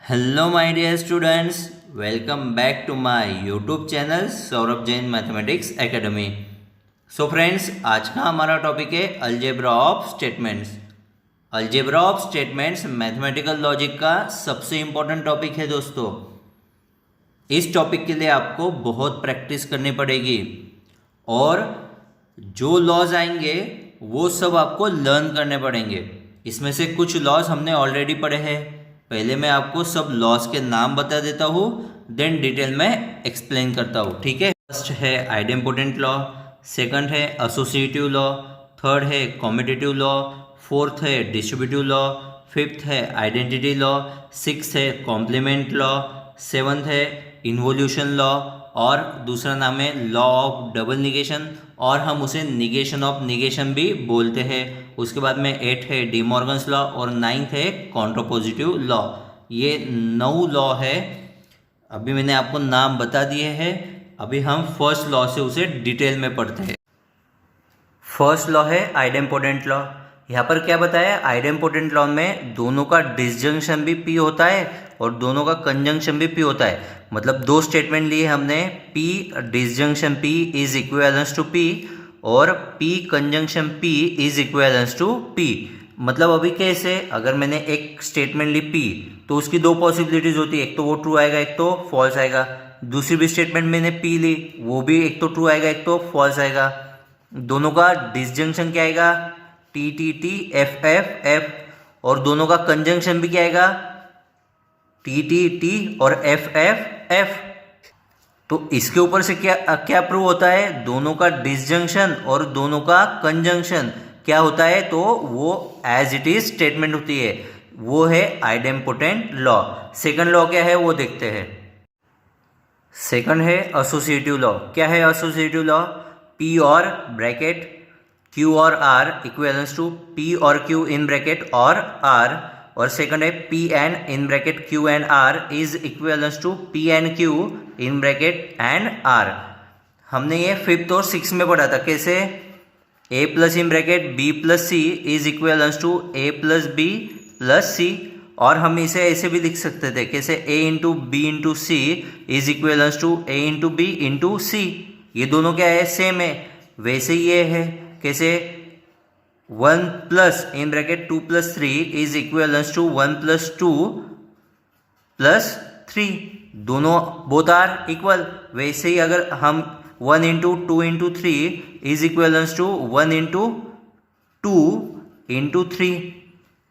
Hello my dear students, welcome back to my YouTube channel Saurabh Jain mathematics academy. So friends, आज का हमारा topic है algebra of statements. Algebra of statements mathematical logic का सबसे important topic है दोस्तों। इस टॉपिक के लिए आपको बहुत प्रैक्टिस करनी पड़ेगी और जो लॉज आएंगे वो सब आपको लर्न करने पड़ेंगे। इसमें से कुछ लॉज हमने ऑलरेडी पढ़े हैं। पहले मैं आपको सब लॉज के नाम बता देता हूँ, देन डिटेल में एक्सप्लेन करता हूँ, ठीक है। फर्स्ट है आइडेम्पोटेंट लॉ, सेकंड है एसोसिएटिव लॉ, थर्ड है कॉम्पिटिटिव लॉ, फोर्थ है डिस्ट्रीब्यूटिव लॉ, फिफ्थ है आइडेंटिटी लॉ, सिक्स्थ है कॉम्प्लीमेंट लॉ, सेवंथ है इन्वोल्यूशन लॉ और दूसरा नाम है लॉ ऑफ डबल निगेशन और हम उसे निगेशन ऑफ निगेशन भी बोलते हैं। उसके बाद में 8 है डिमॉर्गन्स लॉ और 9th है कॉन्ट्रापोजिटिव लॉ। ये 9 लॉ है। अभी मैंने आपको नाम बता दिए हैं। अभी हम फर्स्ट लॉ से उसे डिटेल में पढ़ते हैं। फर्स्ट लॉ है आइडेम्पोटेंट लॉ। यहाँ पर क्या बताया, आइडेम्पोटेंट लॉ में दोनों का डिसजंक्शन भी P होता है और दोनों का कंजंक्शन भी P होता है। मतलब दो स्टेटमेंट लिए हमने, P disjunction P is equivalence to P और P conjunction P is equivalence to P। मतलब अभी कैसे, अगर मैंने एक स्टेटमेंट ली P तो उसकी दो पॉसिबिलिटीज होती है, एक तो वो ट्रू आएगा, एक तो फॉल्स आएगा। दूसरी भी स्टेटमेंट मैंने P ली, वो भी एक तो ट्रू आएगा, एक तो फॉल्स आएगा। दोनों का डिसजंक्शन क्या आएगा, T T T F F F, और दोनों का कंजंक्शन भी क्या आएगा, टी टी टी और एफ एफ एफ। तो इसके ऊपर से क्या क्या प्रूव होता है, दोनों का डिसजंक्शन और दोनों का कंजंक्शन क्या होता है, तो वो एज इट इज स्टेटमेंट होती है, वो है आइडेम्पोटेंट लॉ। सेकंड लॉ क्या है वो देखते हैं। सेकंड है एसोसिएटिव लॉ। क्या है एसोसिएटिव लॉ, P और ब्रैकेट Q और R इक्विवेलेंस टू P और Q इन ब्रैकेट और R, और सेकंड है P and in bracket Q and R is equivalence to P and Q in bracket and R। हमने ये fifth और six में पढ़ा था। कैसे, A plus in bracket B plus C is equivalence to A plus B plus C, और हम इसे ऐसे भी लिख सकते थे, कैसे A into B into C is equivalence to A into B into C। ये दोनों क्या है, सेम है। वैसे ये है, कैसे 1 plus in bracket 2 plus 3 is equivalence to 1 plus 2 plus 3, दोनों बोथ आर इक्वल। वैसे ही अगर हम 1 into 2 into 3 is equivalence to 1 into 2 into 3,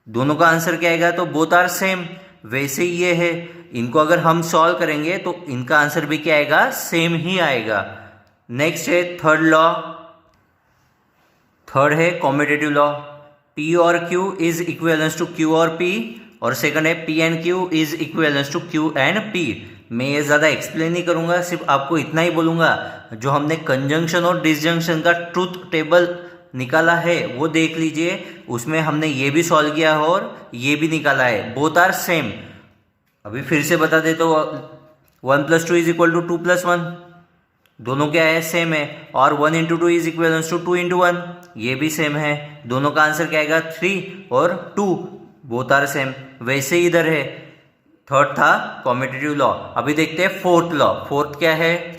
दोनों का आंसर क्या आएगा, तो बोथ आर सेम। वैसे ही ये है, इनको अगर हम सॉल्व करेंगे तो इनका आंसर भी क्या आएगा, सेम ही आएगा। नेक्स्ट है थर्ड लॉ। थर्ड है कॉम्पिटिटिव लॉ। P और Q is equivalence to Q और P, और सेकंड है P and Q is equivalence to Q and P। मैं ये ज़्यादा एक्सप्लेन नहीं करूँगा, सिर्फ आपको इतना ही बोलूँगा, जो हमने कंजंक्शन और डिसजंक्शन का ट्रूथ टेबल निकाला है वो देख लीजिए। उसमें हमने ये भी सॉल्व किया है और ये भी निकाला है, बोथ आर सेम। अभी फिर से बता दे तो 1 plus 2 is equal to 2 plus 1, दोनों क्या है, सेम है। और 1 into 2 is equivalence to 2 into 1, ये भी सेम है। दोनों का आंसर क्या आएगा, 3 और 2, बोथ आर सेम। वैसे ही इधर है, थर्ड था कॉम्पिटिटिव लॉ। अभी देखते हैं फोर्थ लॉ। फोर्थ क्या है,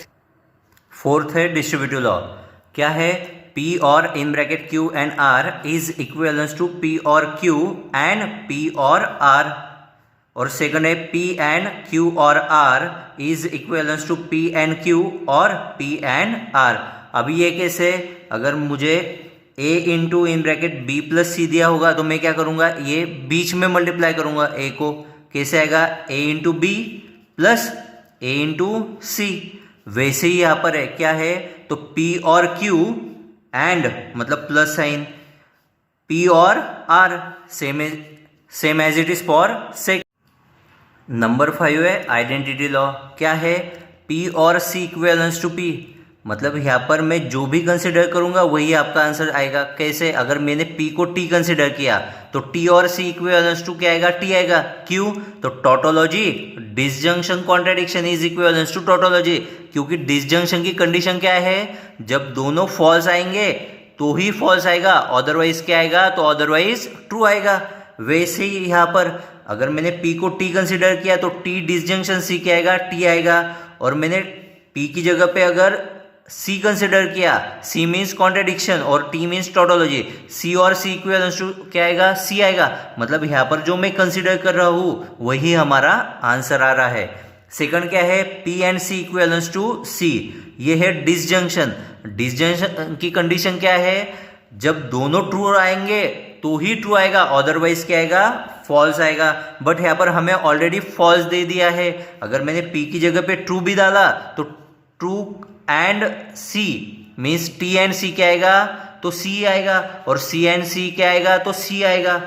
फोर्थ है डिस्ट्रीब्यूटिव लॉ। क्या है, P or in bracket Q and R is equivalence to P और Q एंड P और R, और सेकंड है P एंड Q और R is equivalence to P and Q और P एंड R। अभी ये कैसे, अगर मुझे A into in bracket B plus C दिया होगा तो मैं क्या करूँगा, ये बीच में मल्टीप्लाई करूँगा A को। कैसे आएगा, A into B plus A into C। वैसे ही यहाँ पर है, क्या है, तो P और Q एंड मतलब प्लस साइन P और R same as it is for sake. Number 5 है आइडेंटिटी लॉ। क्या है, P or C equivalence to P, मतलब यहाँ पर मैं जो भी कंसिडर करूँगा वही आपका आंसर आएगा। कैसे, अगर मैंने P को T कंसिडर किया तो T और C इक्विवेलेंस टू क्या आएगा, T आएगा। क्यों, तो tautology disjunction contradiction is equivalence to tautology, क्योंकि डिसजंक्शन की कंडीशन क्या है, जब दोनों फॉल्स आएंगे तो ही फॉल्स आएगा, अदरवाइज क्या आएगा, तो अदरवाइज ट्रू आएगा। वैसे ही यहाँ पर अगर मैंने P को T कंसिडर किया तो T डिसजंक्शन C क्या आएगा, T आएगा। और मैंने P की जगह पे अगर C कंसिडर किया, C मीन्स कॉन्ट्रडिक्शन और T मीन्स टोटोलॉजी, C और C इक्विवेलेंस टू क्या आएगा, C आएगा। मतलब यहाँ पर जो मैं कंसिडर कर रहा हूँ वही हमारा आंसर आ रहा है। सेकंड क्या है, P and C equivalence to C, ये है डिसजंक्शन। डिसजंक्शन की कंडीशन क्या है, जब दोनों ट्रू आएंगे तो ही ट्रू आएगा, अदरवाइज क्या आएगा, फॉल्स आएगा। बट यहाँ पर हमें ऑलरेडी फॉल्स दे दिया है। अगर मैंने P की जगह पे ट्रू भी डाला तो true and C means T and C क्या आएगा, तो C आएगा। और C एंड C क्या आएगा, तो C आएगा।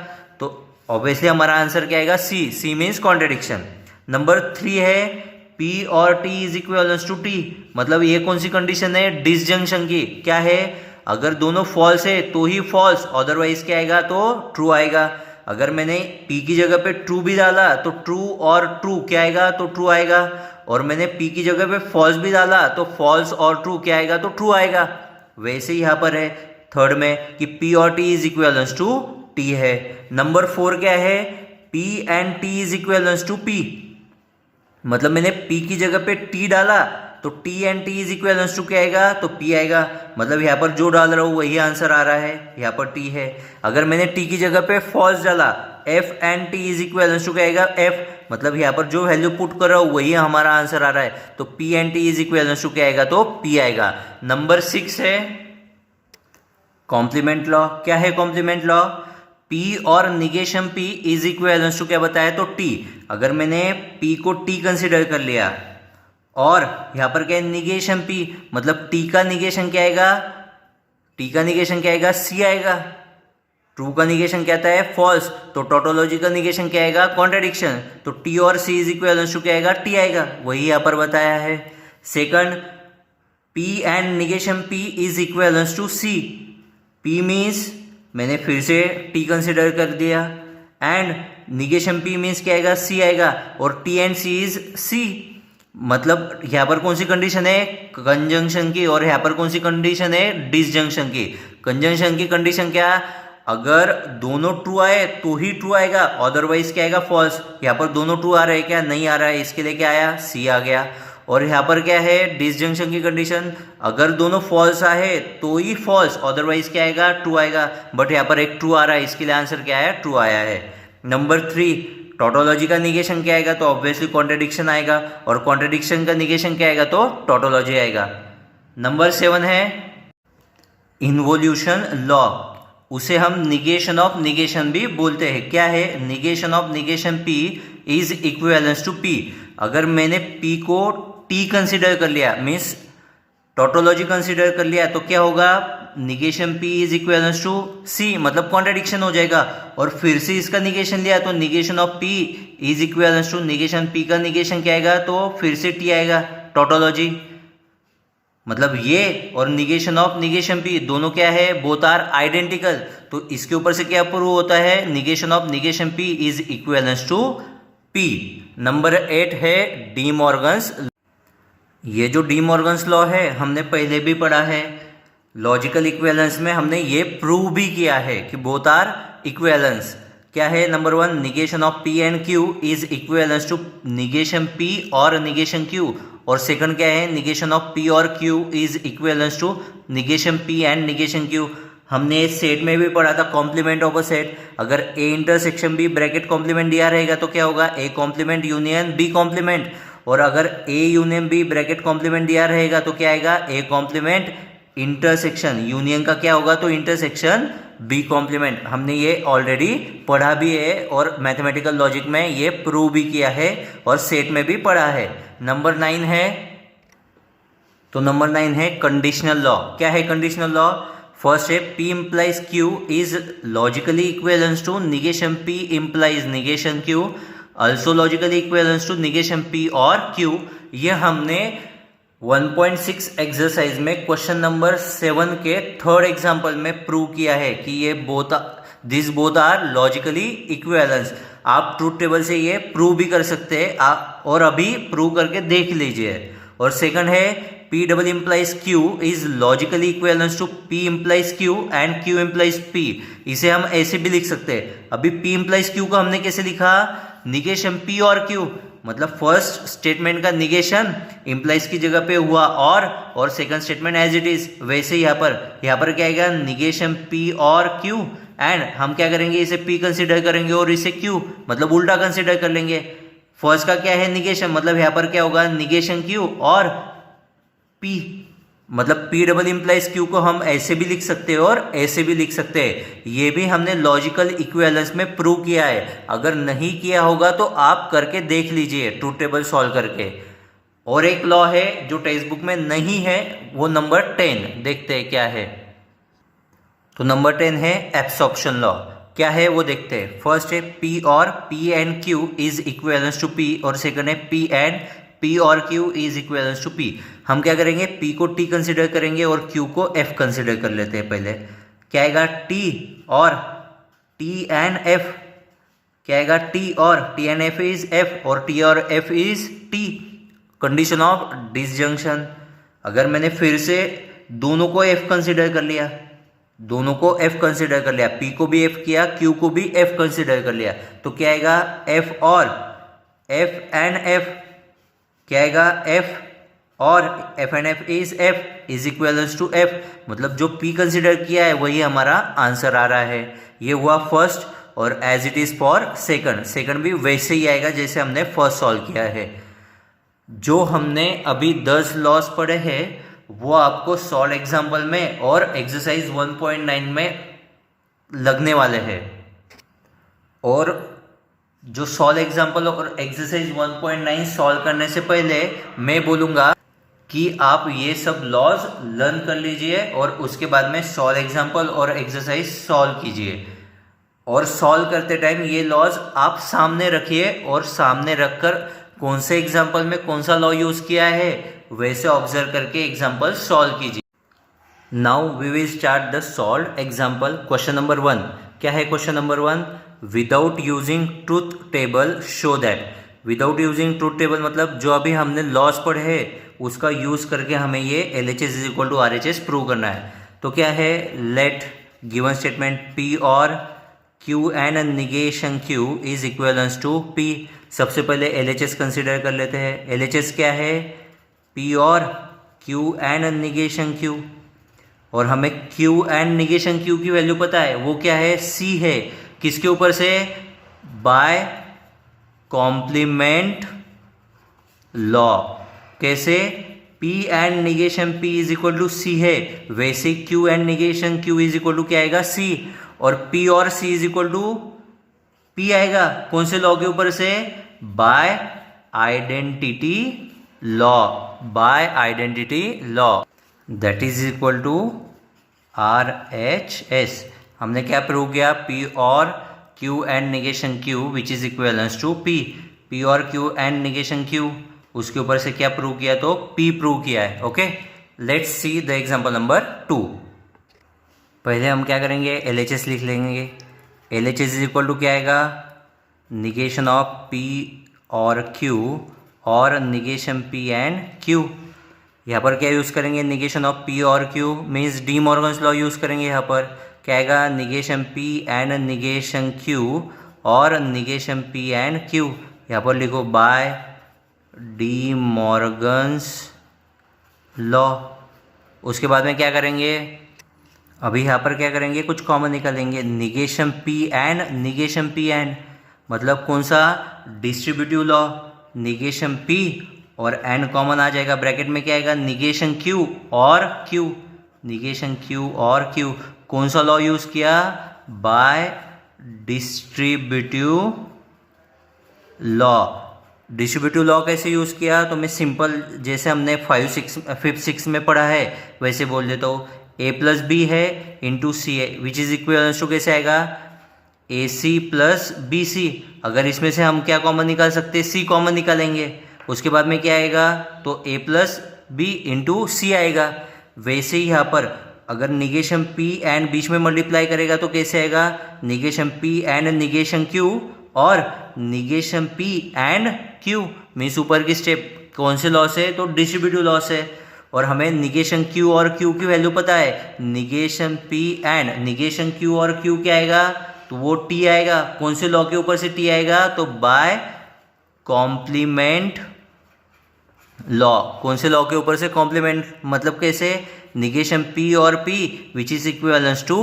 तो ऑब्वियसली हमारा आंसर क्या आएगा, C मीन्स कॉन्ट्रडिक्शन। नंबर 3 है P और T is equivalence to T। मतलब ये कौन सी कंडीशन है, डिसजंक्शन की। क्या है, अगर दोनों फॉल्स है तो ही फॉल्स, अदरवाइज क्या आएगा, तो ट्रू आएगा। अगर मैंने P की जगह पे ट्रू भी डाला तो ट्रू और ट्रू क्या आएगा, तो ट्रू आएगा। और मैंने P की जगह पे फॉल्स भी डाला तो फॉल्स और ट्रू क्या आएगा, तो ट्रू आएगा। वैसे ही यहाँ पर है थर्ड में कि P और T is equivalence to T है। नंबर 4 क्या है, P and T is equivalence to P। मतलब मैंने P की जगह पे T डाला तो T and T is equivalence to क्या आएगा, तो P आएगा। मतलब यहाँ पर जो डाल रहा हूँ वही आंसर आ रहा है, यहाँ पर T है। अगर मैंने T की जगह पे फॉल्स डाला, F and T is equivalence to क्या आएगा, F। मतलब यहाँ पर जो वैल्यू पुट कर रहा हूँ वही हमारा आंसर आ रहा है। तो P and T is equivalence to क्या आएगा, तो P आएगा। नंबर 6 है कॉम्प्लीमेंट लॉ। क्या है कॉम्प्लीमेंट लॉ, P और negation P is equivalence to क्या बताया, तो T। अगर मैंने P को T कंसिडर कर लिया और यहाँ पर क्या है, निगेशन P, मतलब T का निगेशन क्या आएगा, T का निगेशन क्या आएगा, C आएगा। ट्रू का निगेशन क्या आता है, फॉल्स। तो टोटोलॉजी का निगेशन क्या आएगा, कॉन्ट्रडिक्शन। तो T और C इज इक्विवेलेंस टू क्या आएगा, T आएगा। वही यहाँ पर बताया है। Second, P and negation P is equivalence to C। P means मैंने फिर से T कंसिडर कर दिया एंड निगेशन P मीन्स क्या आएगा, C आएगा। और T and C is C। मतलब यहाँ पर कौन सी कंडीशन है, कंजंक्शन की। और यहाँ पर कौन सी कंडीशन है, डिसजंक्शन की। कंजंक्शन की कंडीशन क्या, अगर दोनों ट्रू आए तो ही ट्रू आएगा, अदरवाइज क्या आएगा, फॉल्स। यहाँ पर दोनों ट्रू आ रहे हैं क्या, नहीं आ रहा है, इसके लिए क्या आया, C आ गया। और यहाँ पर क्या है, डिसजंक्शन की कंडीशन, अगर दोनों फॉल्स आए तो ही फॉल्स, अदरवाइज क्या आएगा, ट्रू आएगा। बट यहाँ पर एक ट्रू आ रहा है, इसके लिए आंसर क्या है, ट्रू आया है। नंबर 3, टोटोलॉजी का निगेशन क्या आएगा, तो ऑब्वियसली कॉन्ट्रडिक्शन आएगा। और कॉन्ट्रडिक्शन का निगेशन क्या आएगा, तो टोटोलॉजी आएगा। नंबर 7 है इन्वोल्यूशन लॉ। उसे हम निगेशन ऑफ निगेशन भी बोलते हैं। क्या है, negation of negation P is equivalence to P। अगर मैंने P को T कंसिडर कर लिया, मीन्स टोटोलॉजी कंसिडर कर लिया, तो क्या होगा, negation P is equivalence to C, मतलब कॉन्ट्रडिक्शन हो जाएगा। और फिर से इसका निगेशन लिया तो negation of P is equivalence to negation P का निगेशन क्या आएगा, तो फिर से T आएगा, टोटोलॉजी। मतलब ये और निगेशन ऑफ निगेशन P दोनों क्या है, बोथ आर आइडेंटिकल। तो इसके ऊपर से क्या प्रूव होता है, negation of negation P is equivalence to P। Number 8 है डी मॉर्गन्स। ये जो डी मॉर्गन्स लॉ है हमने पहले भी पढ़ा है। लॉजिकल इक्विवेलेंस में हमने ये प्रूव भी किया है कि बोथ आर इक्विवेलेंस। क्या है, number 1, negation of P and Q is equivalence to negation P और निगेशन Q। और सेकंड क्या है, निगेशन ऑफ P और Q is equivalence to negation P and negation Q। हमने सेट में भी पढ़ा था कॉम्प्लीमेंट ऑफ अ सेट। अगर A intersection B bracket complement दिया रहेगा तो क्या होगा, A complement union B complement. और अगर A union B bracket complement दिया रहेगा तो क्या आएगा, A कॉम्प्लीमेंट इंटरसेक्शन यूनियन का क्या होगा, तो इंटरसेक्शन B कॉम्प्लीमेंट। हमने ये ऑलरेडी पढ़ा भी है और मैथमेटिकल लॉजिक में ये प्रूव भी किया है और सेट में भी पढ़ा है। नंबर 9 है, तो नंबर 9 है कंडीशनल लॉ। क्या है कंडीशनल लॉ, फर्स्ट है P implies Q is logically equivalence to negation P implies negation Q, also logically equivalence to negation P और Q। ये हमने 1.6 एक्सरसाइज में क्वेश्चन नंबर 7 के थर्ड एग्जांपल में प्रूव किया है कि ये this both are logically equivalence. आप ट्रूथ टेबल से ये प्रूव भी कर सकते हैं और अभी प्रूव करके देख लीजिए। और सेकंड है P double implies Q is logically equivalent to P implies Q and Q implies P। इसे हम ऐसे भी लिख सकते हैं। अभी P implies Q को हमने कैसे लिखा, निगेशन पी और क्यू, मतलब फर्स्ट स्टेटमेंट का निगेशन इम्प्लाइज की जगह पे हुआ और second statement as it is, वैसे यहाँ पर क्या आएगा निगेशन पी और क्यू, एंड हम क्या करेंगे इसे पी कंसिडर करेंगे और इसे क्यू, मतलब उल्टा कंसिडर कर लेंगे। फर्स्ट का क्या है निगेशन, मतलब यहाँ पर क्या होगा निगेशन क्यू और पी, मतलब पी डबल इम्प्लाइज क्यू को हम ऐसे भी लिख सकते हैं और ऐसे भी लिख सकते हैं। ये भी हमने लॉजिकल इक्विवेलेंस में प्रूव किया है। अगर नहीं किया होगा तो आप करके देख लीजिए ट्रूथ टेबल सॉल्व करके। और एक लॉ है जो टेक्स्ट बुक में नहीं है, वो नंबर 10, देखते हैं क्या है। तो नंबर 10 है एब्सॉर्प्शन लॉ। क्या है वो देखते हैं। फर्स्ट है P or P and Q is equivalence to P, और सेकंड है पी और Q is equivalence to P. हम क्या करेंगे पी को टी कंसिडर करेंगे और क्यू को एफ कंसिडर कर लेते हैं। पहले क्या आएगा टी और टी एंड एफ, क्या आएगा T and F is F और टी और F is T. Condition of disjunction, अगर मैंने फिर से दोनों को एफ कंसिडर कर लिया, पी को भी एफ किया, क्यू को भी एफ कंसिडर कर लिया, तो क्या आएगा F or F and F, क्या आएगा F or F and F is F is equals to F, मतलब जो पी कंसिडर किया है वही हमारा आंसर आ रहा है। ये हुआ फर्स्ट, और as it is for second भी वैसे ही आएगा जैसे हमने फर्स्ट सॉल्व किया है। जो हमने अभी 10 लॉस पढ़े हैं वो आपको सॉल्व एग्जाम्पल में और एक्सरसाइज 1.9 में लगने वाले हैं। और जो सॉल्व एग्जाम्पल और एक्सरसाइज 1.9 सॉल्व करने से पहले मैं बोलूँगा कि आप ये सब लॉज लर्न कर लीजिए और उसके बाद में सॉल्व एग्जाम्पल और एक्सरसाइज सॉल्व कीजिए। और सॉल्व करते टाइम ये लॉज आप सामने रखिए और सामने रखकर कौन से एग्जाम्पल में कौन सा लॉ यूज़ किया है वैसे ऑब्जर्व करके एग्जाम्पल सॉल्व कीजिए। Now we will start the solve example. Question number 1, क्या है question number 1, without using truth table show that. Without using truth table मतलब जो अभी हमने लॉस पढ़े है उसका यूज करके हमें ये LHS is equal to RHS prove करना है। तो क्या है, लेट गिवन स्टेटमेंट P और Q and negation Q is equivalence to P। सबसे पहले LHS कंसिडर कर लेते हैं। LHS क्या है, P और Q एंड निगेशन Q, और हमें Q एंड निगेशन Q की वैल्यू पता है, वो क्या है C है। किसके ऊपर से, बाय कॉम्प्लीमेंट लॉ। कैसे, P and negation P is equal to C है, वैसे Q and negation Q is equal to क्या आएगा C, और P or C is equal to P आएगा कौन से लॉ के ऊपर से, by identity law, that is equal to RHS। हमने क्या प्रूव किया, P और Q and negation Q which is equivalence to P और Q एंड निगेशन Q, उसके ऊपर से क्या प्रूव किया, तो P प्रूव किया है। Okay, let's see the example number 2। पहले हम क्या करेंगे, LHS लिख लेंगे। LHS इज इक्वल टू क्या आएगा, निगेशन ऑफ P और Q और निगेशन P एंड Q। यहाँ पर क्या यूज़ करेंगे, निगेशन ऑफ P और Q means D Morgan's law use करेंगे। यहाँ पर क्या आएगा, negation P and negation Q और निगेशन P एंड Q। यहाँ पर लिखो बाय डी मॉर्गन्स लॉ। उसके बाद में क्या करेंगे, अभी यहाँ पर क्या करेंगे, कुछ कॉमन निकालेंगे, निगेशन P एंड मतलब कौन सा, डिस्ट्रीब्यूटिव लॉ, निगेशन P और एंड कॉमन आ जाएगा, ब्रैकेट में क्या आएगा, निगेशन Q और Q, कौन सा लॉ यूज़ किया, बाय डिस्ट्रीब्यूटिव लॉ कैसे यूज़ किया, तो मैं सिंपल जैसे हमने 5th 6th में पढ़ा है वैसे बोल देता हूँ। A+B है इंटू C है विच इज़ इक्वल टू कैसे आएगा, AC + BC। अगर इसमें से हम क्या कॉमन निकाल सकते हैं, C कॉमन निकालेंगे। उसके बाद में क्या आएगा, तो A+B इंटू C आएगा। वैसे ही यहाँ पर अगर निगेशन P एंड बीच में मल्टीप्लाई करेगा तो कैसे आएगा, negation P and negation Q और negation P and Q means ऊपर की स्टेप कौन से लॉ से, तो डिस्ट्रीब्यूटिव लॉ से। और हमें निगेशन Q और Q की वैल्यू पता है, negation P and negation Q or Q क्या आएगा, तो वो टी आएगा। कौन से लॉ के ऊपर से टी आएगा? तो बाय कॉम्प्लीमेंट लॉ। कौन से लॉ के ऊपर से? कॉम्प्लीमेंट मतलब कैसे? Negation P or P which is equivalence to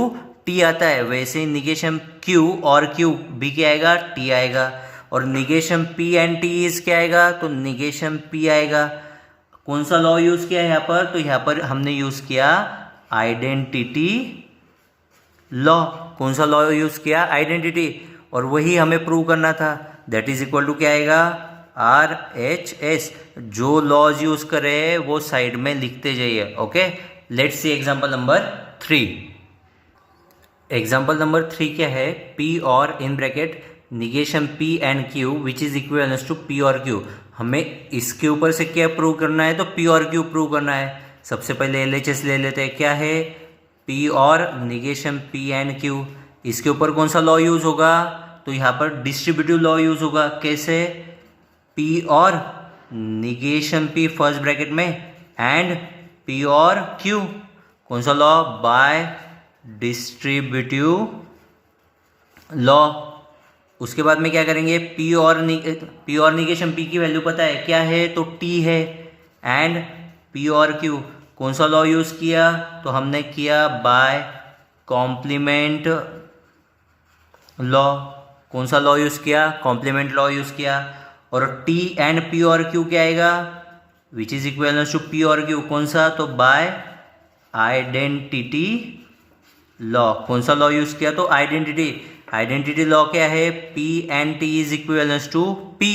T आता है, वैसे निगेशन क्यू और क्यू भी क्या आएगा? टी आएगा। और negation P and T is क्या आएगा? तो निगेशन पी आएगा। कौन सा लॉ यूज किया है यहाँ पर? तो यहाँ पर हमने यूज किया आइडेंटिटी लॉ। कौन सा लॉ यूज किया? आइडेंटिटी। और वही हमें प्रूव करना था। दैट इज इक्वल टू क्या आएगा? RHS। जो लॉज यूज करे वो साइड में लिखते जाइए। Okay, let's see example number 3। Example number 3 क्या है? P or in bracket negation P and Q which is equivalence to P और Q। हमें इसके ऊपर से क्या प्रूव करना है? तो P और Q प्रूव करना है। सबसे पहले LHS ले लेते हैं। क्या है? P और निगेशन P एंड Q। इसके ऊपर कौन सा लॉ यूज होगा? तो यहाँ पर डिस्ट्रीब्यूटिव लॉ यूज होगा। कैसे? P और निगेशन P फर्स्ट ब्रैकेट में एंड P और Q। कौन सा लॉ? By distributive law. उसके बाद में क्या करेंगे? P और निगेशन P की वैल्यू पता है क्या है? तो T है। एंड P और Q कौन सा लॉ यूज किया? तो हमने किया बाय कॉम्प्लीमेंट लॉ। कौन सा लॉ यूज किया? कॉम्प्लीमेंट लॉ यूज किया। और T एंड P और Q क्या आएगा? Which is equivalence to P और Q। कौन सा? तो बाय आइडेंटिटी लॉ। कौन सा लॉ यूज किया? तो आइडेंटिटी लॉ क्या है? P and T is equivalence to P।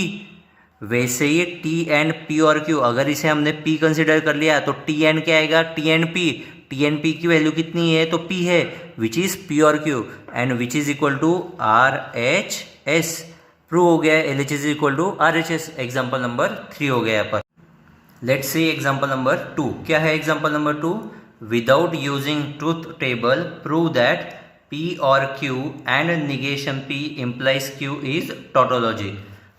वैसे ही T एंड P और Q, अगर इसे हमने P कंसिडर कर लिया तो T एंड क्या आएगा? T and P। T and P की वैल्यू कितनी है? तो P है, विच इज P और Q and which is equal to RHS। Prove हो गया। LHS is equal to RHS। Example number 3 हो गया यहाँ पर। Let's see example number 2। क्या है example number 2? Without using truth table prove that P और Q and negation P implies Q is tautology.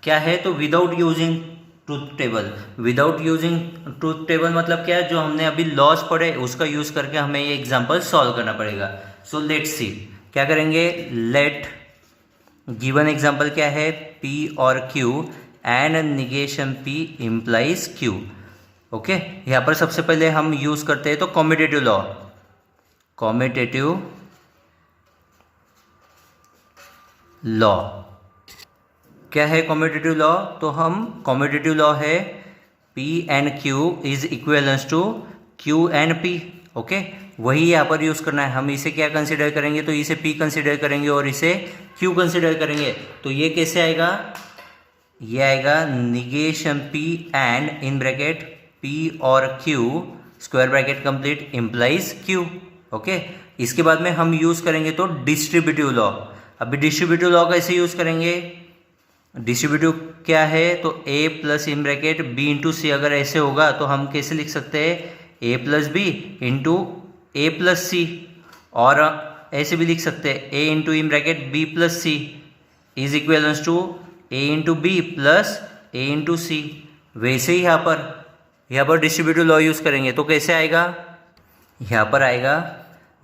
क्या है? तो without using truth table. Without using truth table मतलब क्या है? जो हमने अभी लॉज पढ़े उसका यूज करके हमें ये एग्जाम्पल सॉल्व करना पड़ेगा। सो लेट्स सी क्या करेंगे। लेट गिवन एग्जाम्पल क्या है? P और Q and negation P implies Q। Okay, यहाँ पर सबसे पहले हम यूज करते हैं तो कॉम्यूटेटिव लॉ। कॉम्यूटेटिव लॉ क्या है? Commutative law. तो हम कॉम्यूटेटिव लॉ है P and Q is equivalence to Q and P। Okay, वही यहाँ पर यूज करना है। हम इसे क्या कंसिडर करेंगे? तो इसे P कंसिडर करेंगे और इसे Q कंसिडर करेंगे। तो ये कैसे आएगा? ये आएगा negation P and in bracket P और Q square bracket complete implies Q। Okay, इसके बाद में हम यूज करेंगे तो डिस्ट्रीब्यूटिव लॉ। अभी डिस्ट्रीब्यूटिव लॉ कैसे यूज करेंगे? डिस्ट्रीब्यूटिव क्या है? तो A plus in bracket B into C. अगर ऐसे होगा तो हम कैसे लिख सकते हैं? A plus B into A plus C. और ऐसे भी लिख सकते हैं A into in bracket B plus C is equivalence to A into B plus A into C. वैसे ही यहाँ पर डिस्ट्रीब्यूटिव लॉ यूज करेंगे तो कैसे आएगा? यहाँ पर आएगा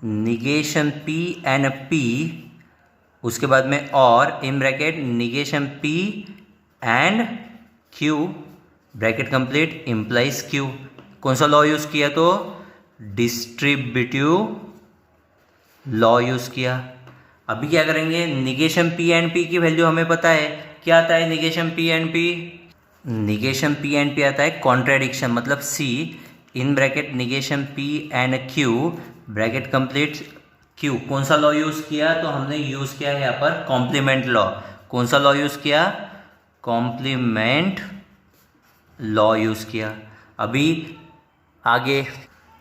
निगेशन P एंड P, उसके बाद में और in bracket negation P and Q bracket complete implies Q। कौन सा लॉ यूज किया? तो डिस्ट्रीब्यूटिव लॉ यूज किया। अभी क्या करेंगे? निगेशन P एंड P की वैल्यू हमें पता है। क्या आता है negation P and P? Negation P and P आता है कॉन्ट्रेडिक्शन, मतलब C in bracket negation P and Q bracket complete Q। कौन सा लॉ यूज किया? तो हमने यूज किया है यहाँ पर कॉम्प्लीमेंट लॉ। कौन सा लॉ यूज किया? कॉम्प्लीमेंट लॉ यूज किया। अभी आगे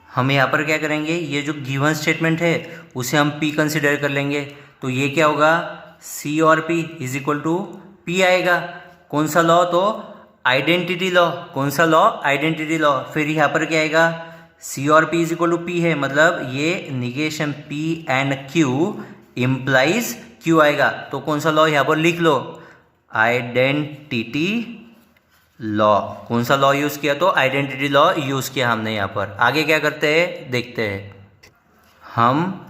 हम यहाँ पर क्या करेंगे? ये जो गिवन स्टेटमेंट है उसे हम P कंसिडर कर लेंगे। तो ये क्या होगा? C और P is equal to P आएगा। कौन सा लॉ? तो आइडेंटिटी लॉ। कौन सा लॉ? Identity law. फिर यहाँ पर क्या आएगा? C और P is equal to P है, मतलब ये negation P and Q implies Q आएगा। तो कौन सा लॉ यहाँ पर लिख लो? Identity law. कौन सा लॉ यूज किया? तो आइडेंटिटी लॉ यूज किया हमने यहाँ पर। आगे क्या करते हैं देखते हैं। हम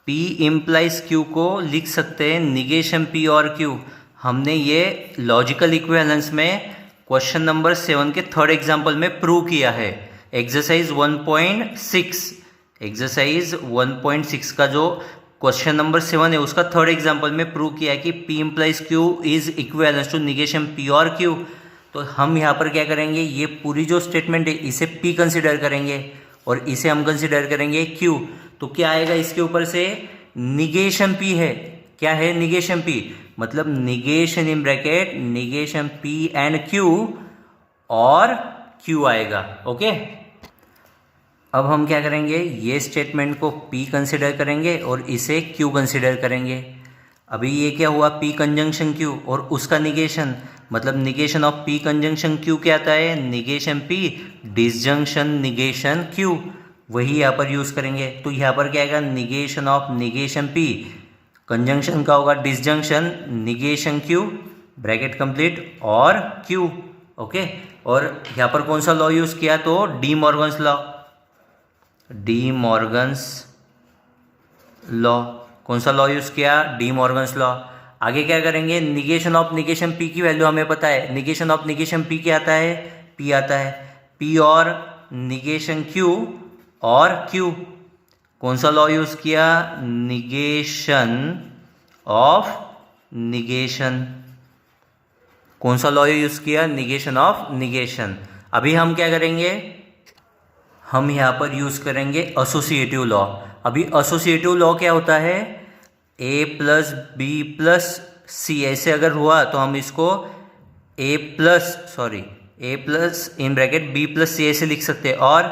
P इम्प्लाइज Q को लिख सकते हैं निगेशन P और Q। हमने ये लॉजिकल इक्विवेलेंस में क्वेश्चन नंबर 7 के थर्ड एग्जाम्पल में प्रूव किया है। एक्सरसाइज 1.6 का जो क्वेश्चन नंबर 7 है उसका थर्ड एग्जाम्पल में प्रूव किया है कि P implies Q is equivalence to negation P और Q। तो हम यहाँ पर क्या करेंगे, ये पूरी जो स्टेटमेंट है इसे P कंसिडर करेंगे और इसे हम कंसिडर करेंगे Q। तो क्या आएगा इसके ऊपर से, निगेशन P है। क्या है निगेशन P, मतलब negation in bracket negation P and Q or Q आएगा। ओके, अब हम क्या करेंगे, ये स्टेटमेंट को P कंसिडर करेंगे और इसे Q कंसिडर करेंगे। अभी ये क्या हुआ, P कंजंक्शन Q और उसका निगेशन, मतलब negation of P conjunction Q क्या आता है, negation P disjunction negation Q, वही यहाँ पर यूज़ करेंगे। तो यहाँ पर क्या आएगा, negation of negation P, conjunction का होगा disjunction negation Q, bracket complete और Q। ओके, और यहाँ पर कौन सा लॉ यूज़ किया, तो D Morgan's law, D Morgan's law. कौन सा लॉ यूज़ किया, डी मॉर्गन्स लॉ। आगे क्या करेंगे, निगेशन ऑफ निगेशन P की वैल्यू हमें पता है, निगेशन ऑफ निगेशन P क्या आता है, P आता है। P और निगेशन Q और Q, कौन सा लॉ यूज़ किया, निगेशन ऑफ निगेशन। कौन सा लॉ यूज़ किया, निगेशन ऑफ निगेशन। अभी हम क्या करेंगे, हम यहाँ पर यूज़ करेंगे एसोसिएटिव लॉ। अभी एसोसिएटिव लॉ क्या होता है, A plus B plus C, ऐसे अगर हुआ तो हम इसको A plus in bracket B plus C ऐसे लिख सकते हैं, और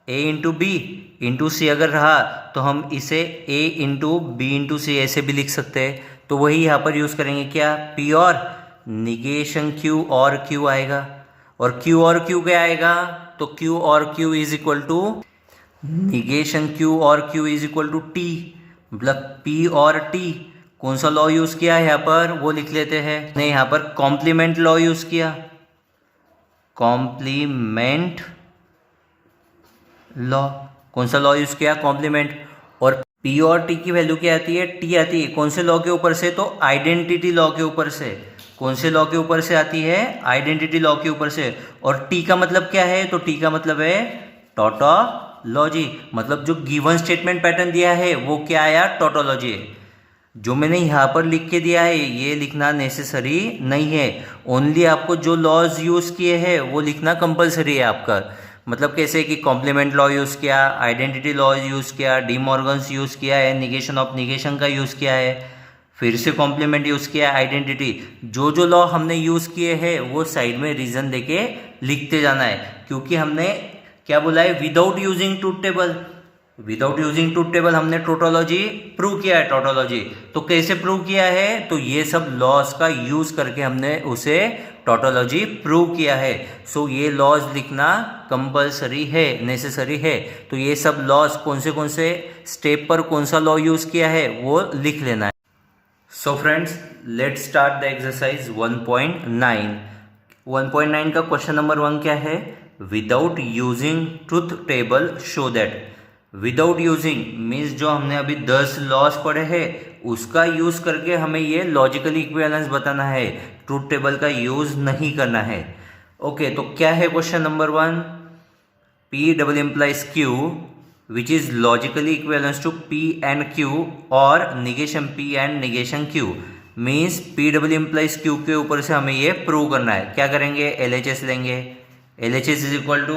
A into B into C अगर रहा तो हम इसे A इंटू बी इंटू सी ऐसे भी लिख सकते हैं। तो वही यहाँ पर यूज़ करेंगे, क्या, P और निगेशन Q और Q आएगा, और Q और Q क्या आएगा, तो Q or Q is equal to negation Q or Q is equal to T, मतलब P और T। कौन सा लॉ यूज़ किया है यहाँ पर, वो लिख लेते हैं। नहीं, यहाँ पर कॉम्प्लीमेंट लॉ यूज़ किया, कॉम्प्लीमेंट लॉ। कौन सा लॉ यूज़ किया, कॉम्प्लीमेंट। और P और T की वैल्यू क्या आती है, T आती है कौन से लॉ के ऊपर से, तो आइडेंटिटी लॉ के ऊपर से। कौन से लॉ के ऊपर से आती है, आइडेंटिटी लॉ के ऊपर से। और T का मतलब क्या है, तो T का मतलब है टोटोलॉजी, मतलब जो गिवन स्टेटमेंट पैटर्न दिया है वो क्या आया, टोटोलॉजी है। जो मैंने यहाँ पर लिख के दिया है ये लिखना नेसेसरी नहीं है, ओनली आपको जो लॉज यूज़ किए हैं वो लिखना कंपलसरी है आपका। मतलब कैसे कि कॉम्प्लीमेंट लॉ यूज़ किया, आइडेंटिटी लॉ यूज़ किया, डी मॉर्गन्स यूज़ किया है, निगेशन ऑफ निगेशन का यूज़ किया है, फिर से कॉम्प्लीमेंट यूज़ किया है, आइडेंटिटी। जो जो लॉ हमने यूज़ किए हैं वो साइड में रीज़न देके लिखते जाना है, क्योंकि हमने क्या बोला है, without using truth table. Without using truth table हमने टोटोलॉजी प्रूव किया है, टोटोलॉजी। तो कैसे प्रूव किया है, तो ये सब लॉज का यूज करके हमने उसे टोटोलॉजी प्रूव किया है। सो ये लॉज लिखना कंपलसरी है, नेसेसरी है। तो ये सब लॉज कौन से स्टेप पर कौन सा लॉ यूज किया है वो लिख लेना है। So friends, let's start the exercise 1.9। 1.9 का क्वेश्चन नंबर 1 क्या है, without using truth table show that. Without using means जो हमने अभी 10 लॉज पढ़े हैं उसका यूज करके हमें ये लॉजिकल इक्विवेलेंस बताना है, ट्रूथ टेबल का यूज नहीं करना है। ओके, तो क्या है question number 1, P double implies Q which is logically equivalence to P and Q और negation P and negation Q। Means P double implies Q के ऊपर से हमें ये प्रूव करना है। क्या करेंगे, LHS लेंगे। LHS is equal to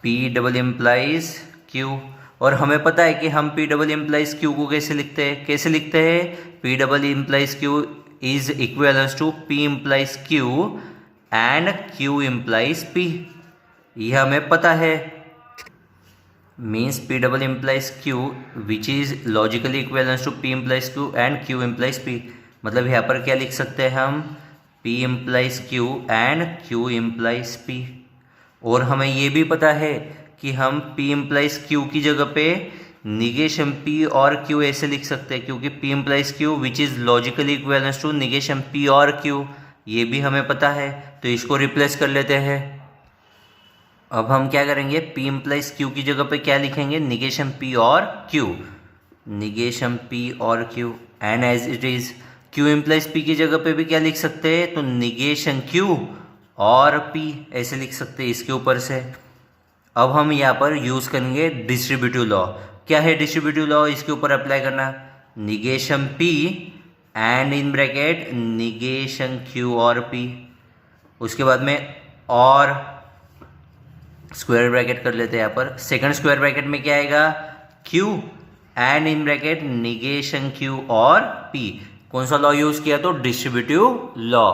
P double implies Q, और हमें पता है कि हम P डबल इम्प्लाइज Q को कैसे लिखते हैं, P double implies Q is equivalence to P implies Q and Q implies P, यह हमें पता है। Means P double implies Q which is logically equivalence to P implies Q and Q implies P। मतलब यहाँ पर क्या लिख सकते हैं हम, P implies Q and Q implies P। और हमें ये भी पता है कि हम P इम्प्लाइज Q की जगह पे निगेशन P और Q ऐसे लिख सकते हैं, क्योंकि P implies Q which is logically equivalence to negation P और Q, ये भी हमें पता है। तो इसको रिप्लेस कर लेते हैं। अब हम क्या करेंगे, P इम्प्लाइज Q की जगह पे क्या लिखेंगे, निगेशन P और Q, निगेशन P और Q, and as it is Q implies P की जगह पे भी क्या लिख सकते हैं, तो निगेशन Q और P ऐसे लिख सकते हैं इसके ऊपर से। अब हम यहाँ पर यूज करेंगे डिस्ट्रीब्यूटिव लॉ। क्या है डिस्ट्रीब्यूटिव लॉ, इसके ऊपर अप्लाई करना, negation P and in bracket negation Q और P, उसके बाद में और स्क्वायर ब्रैकेट कर लेते हैं यहाँ पर। सेकंड स्क्वायर ब्रैकेट में क्या आएगा, Q and in bracket negation Q और P। कौन सा लॉ यूज किया, तो डिस्ट्रीब्यूटिव लॉ।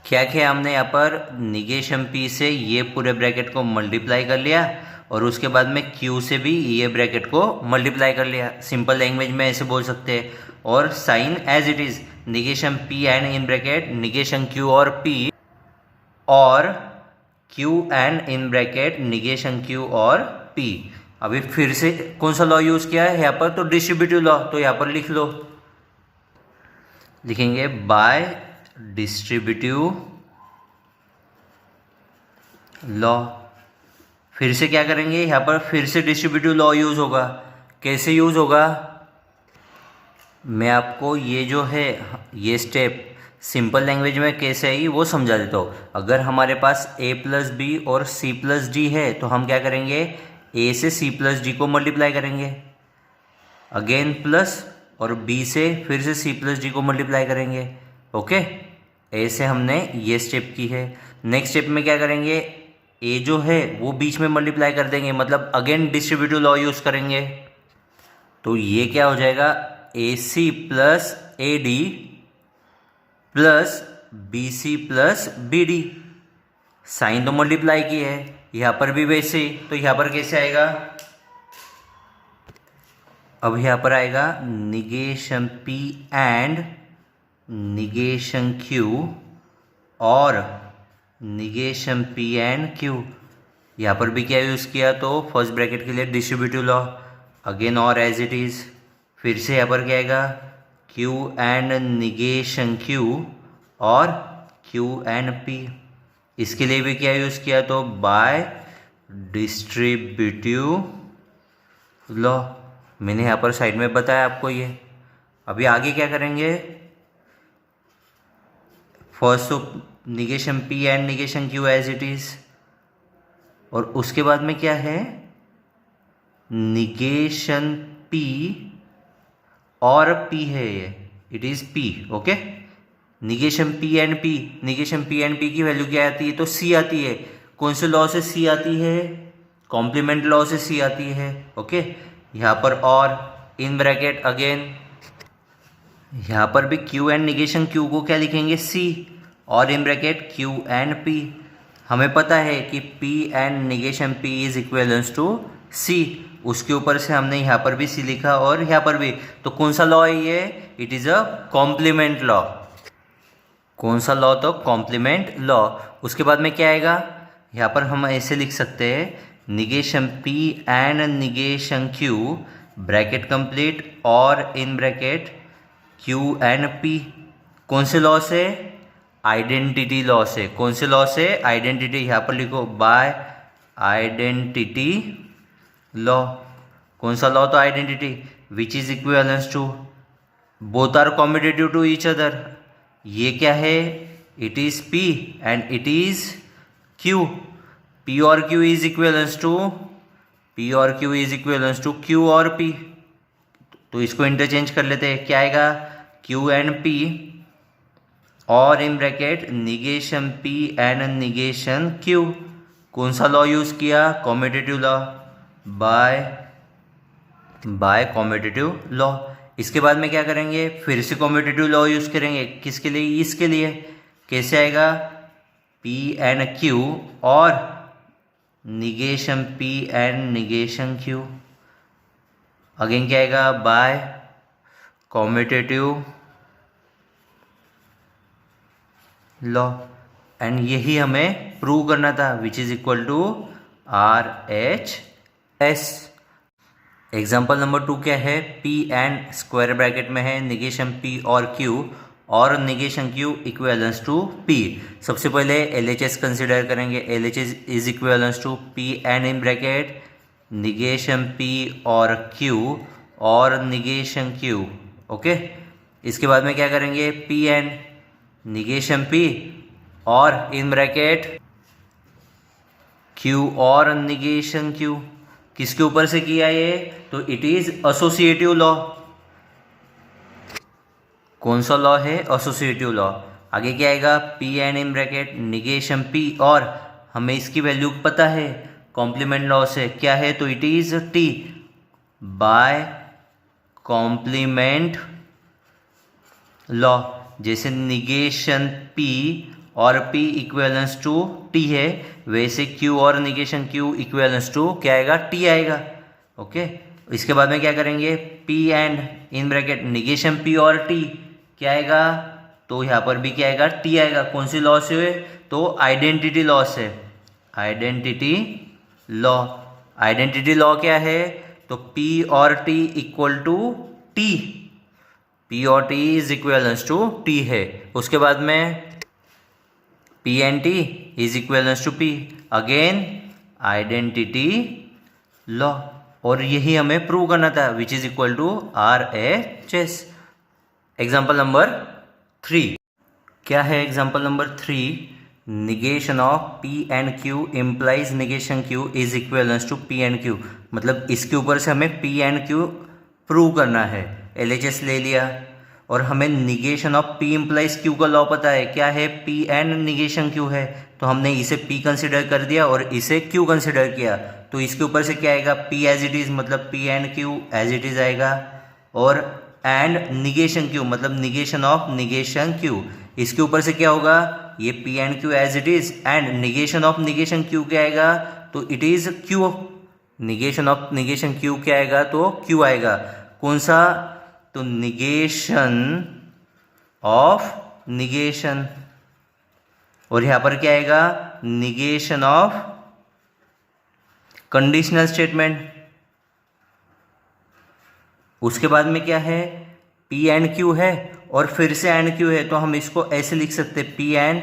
क्या किया हमने यहाँ पर, निगेशन P से ये पूरे ब्रैकेट को मल्टीप्लाई कर लिया और उसके बाद में Q से भी ये ब्रैकेट को मल्टीप्लाई कर लिया, सिंपल लैंग्वेज में ऐसे बोल सकते हैं। और sign as it is negation P and in bracket negation Q और P, और Q and in bracket negation Q और P। अभी फिर से कौन सा लॉ यूज किया है यहाँ पर, तो डिस्ट्रीब्यूटिव लॉ। तो यहाँ पर लिख लो, लिखेंगे बाय डिस्ट्रीब्यूटिव लॉ। फिर से क्या करेंगे, यहाँ पर फिर से डिस्ट्रीब्यूटिव लॉ यूज होगा। कैसे यूज होगा, मैं आपको ये जो है ये स्टेप सिंपल लैंग्वेज में कैसे आई वो समझा देता हूँ। अगर हमारे पास a प्लस बी और c प्लस डी है तो हम क्या करेंगे, a से c प्लस डी को मल्टीप्लाई करेंगे, अगेन प्लस, और b से फिर से c प्लस डी को मल्टीप्लाई करेंगे। ओके, ऐसे हमने ये स्टेप की है। नेक्स्ट स्टेप में क्या करेंगे, a जो है वो बीच में मल्टीप्लाई कर देंगे, मतलब अगेन डिस्ट्रीब्यूटिव लॉ यूज करेंगे। तो ये क्या हो जाएगा, ac plus ad plus BC plus BD। Sign तो मल्टीप्लाई की है, यहाँ पर भी वैसे ही। तो यहाँ पर कैसे आएगा, अब यहाँ पर आएगा negation P and negation Q और निगेशन P एंड Q। यहाँ पर भी क्या यूज़ किया, तो फर्स्ट ब्रैकेट के लिए डिस्ट्रीब्यूटिव लॉ, अगेन और एज इट इज़। फिर से यहाँ पर क्या आएगा, Q and negation Q or Q and P। इसके लिए भी क्या यूज़ किया, तो बाय डिस्ट्रीब्यूटिव लॉ। मैंने यहाँ पर साइड में बताया आपको ये। अभी आगे क्या करेंगे, फर्स्ट तो negation P and negation Q as it is, और उसके बाद में क्या है, निगेशन P और P है ये, it is P। Okay, negation P and P, negation P and P की वैल्यू क्या आती है, तो C आती है। कौन से लॉ से C आती है, कॉम्प्लीमेंट लॉ से C आती है। ओके, यहाँ पर और इन ब्रैकेट अगेन, यहाँ पर भी Q एंड निगेशन Q को क्या लिखेंगे, C, or in bracket Q and P। हमें पता है कि P and negation P is equivalence to C, उसके ऊपर से हमने यहाँ पर भी C लिखा और यहाँ पर भी। तो कौन सा लॉ है ये, it is a compliment law. कौन सा लॉ, तो कॉम्प्लीमेंट लॉ। उसके बाद में क्या आएगा, यहाँ पर हम ऐसे लिख सकते हैं negation P and negation Q bracket complete और in bracket Q and P। कौन से लॉ से, आइडेंटिटी लॉ से। कौन से लॉ से, आइडेंटिटी। यहाँ पर लिखो बाय आइडेंटिटी लॉ। कौन सा लॉ, तो identity, which is equivalence to, both are competitive to each other. ये क्या है, it is P and it is Q। P और Q is equivalence to, P और Q is equivalence to Q और P। तो इसको interchange कर लेते हैं, क्या आएगा, Q and P or in bracket negation P and negation Q। कौन सा लॉ यूज किया, competitive law, by competitive law. इसके बाद में क्या करेंगे, फिर से कॉम्पिटिटिव लॉ यूज करेंगे, किसके लिए, इसके लिए। कैसे आएगा, P एंड Q और negation P and negation Q। Again क्या आएगा, बाय कॉम्पिटिटिव लॉ। एंड यही हमें प्रूव करना था, which is equal to RHS। Example number 2 क्या है, P एंड स्क्वायर ब्रैकेट में है निगेशन P और Q और negation Q equivalence to P। सबसे पहले LHS कंसिडर करेंगे। LHS is equivalence to Pn in bracket negation P और Q और निगेशन Q। ओके, इसके बाद में क्या करेंगे, Pn negation P or in bracket Q और निगेशन Q। किसके ऊपर से किया ये, तो इट इज एसोसिएटिव लॉ। कौन सा लॉ है, एसोसिएटिव लॉ। आगे क्या आएगा, Pn in bracket negation P और हमें इसकी वैल्यू पता है कॉम्प्लीमेंट लॉ से, क्या है, तो it is T by complement law. जैसे निगेशन P और P इक्विवेलेंस टू T है, वैसे Q और निगेशन Q इक्विवेलेंस टू क्या आएगा, T आएगा। ओके, इसके बाद में क्या करेंगे, P and in bracket negation P और T क्या आएगा, तो यहाँ पर भी क्या आएगा, T आएगा। कौन सी लॉ से हुए, तो आइडेंटिटी लॉ से। आइडेंटिटी लॉ, आइडेंटिटी लॉ क्या है, तो P और T equal to T, P और T is equivalence to T है। उसके बाद में P and T is equivalence to P, again identity law, और यही हमें प्रूव करना था, which is equal to RHS। Example number 3, क्या है example number 3, negation of P and Q implies negation Q is equivalence to P and Q। मतलब इसके ऊपर से हमें P and Q प्रूव करना है। LHS ले लिया और हमें negation of P implies Q का लॉ पता है, क्या है, P एंड निगेशन Q है, तो हमने इसे P कंसिडर कर दिया और इसे Q कंसिडर किया। तो इसके ऊपर से क्या आएगा, P एज इट इज, मतलब P and Q as it is आएगा, और एंड निगेशन Q मतलब निगेशन ऑफ निगेशन Q। इसके ऊपर से क्या होगा, ये P and Q as it is, and negation of negation Q क्या आएगा, तो it is Q। Negation of negation Q क्या आएगा, तो Q आएगा। कौन सा, तो निगेशन ऑफ निगेशन, और यहां पर क्या आएगा, निगेशन ऑफ कंडीशनल स्टेटमेंट। उसके बाद में क्या है, P एंड Q है और फिर से एंड Q है, तो हम इसको ऐसे लिख सकते हैं, P एंड